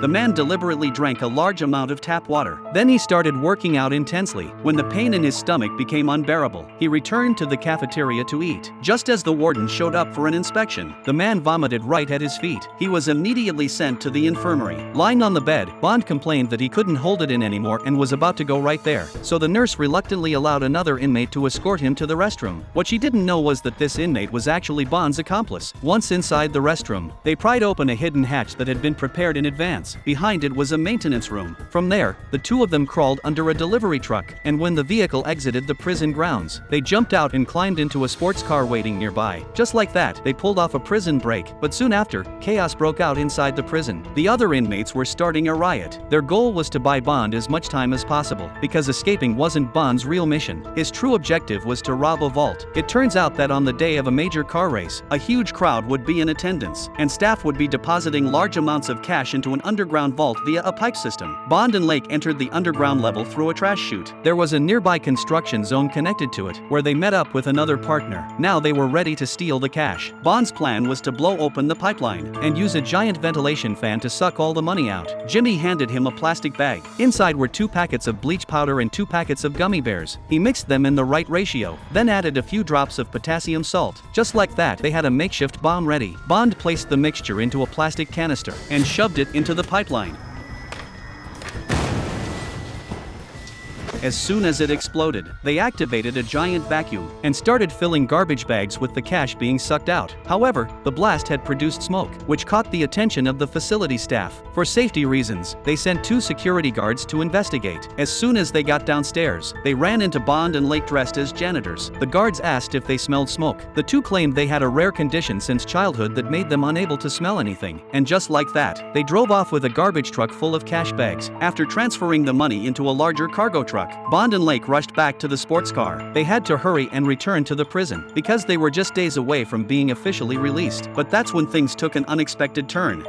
The man deliberately drank a large amount of tap water. Then he started working out intensely. When the pain in his stomach became unbearable, he returned to the cafeteria to eat. Just as the warden showed up for an inspection, the man vomited right at his feet. He was immediately sent to the infirmary. Lying on the bed, Bond complained that he couldn't hold it in anymore and was about to go right there. So the nurse reluctantly allowed another inmate to escort him to the restroom. What she didn't know was that this inmate was actually Bond's accomplice. Once inside the restroom, they pried open a hidden hatch that had been prepared in advance. Behind it was a maintenance room. From there, the two of them crawled under a delivery truck, and when the vehicle exited the prison grounds, they jumped out and climbed into a sports car waiting nearby. Just like that, they pulled off a prison break, but soon after, chaos broke out inside the prison. The other inmates were starting a riot. Their goal was to buy Bond as much time as possible, because escaping wasn't Bond's real mission. His true objective was to rob a vault. It turns out that on the day of a major car race, a huge crowd would be in attendance, and staff would be depositing large amounts of cash into an underground vault via a pipe system. Bond and Lake entered the underground level through a trash chute. There was a nearby construction zone connected to it, where they met up with another partner. Now they were ready to steal the cash. Bond's plan was to blow open the pipeline and use a giant ventilation fan to suck all the money out. Jimmy handed him a plastic bag. Inside were 2 packets of bleach powder and 2 packets of gummy bears. He mixed them in the right ratio, then added a few drops of potassium salt. Just like that, they had a makeshift bomb ready. Bond placed the mixture into a plastic canister and shoved it into the pipeline. As soon as it exploded, they activated a giant vacuum and started filling garbage bags with the cash being sucked out. However, the blast had produced smoke, which caught the attention of the facility staff. For safety reasons, they sent 2 security guards to investigate. As soon as they got downstairs, they ran into Bond and Lake dressed as janitors. The guards asked if they smelled smoke. The two claimed they had a rare condition since childhood that made them unable to smell anything. And just like that, they drove off with a garbage truck full of cash bags. After transferring the money into a larger cargo truck, Bond and Lake rushed back to the sports car. They had to hurry and return to the prison, because they were just days away from being officially released. But that's when things took an unexpected turn.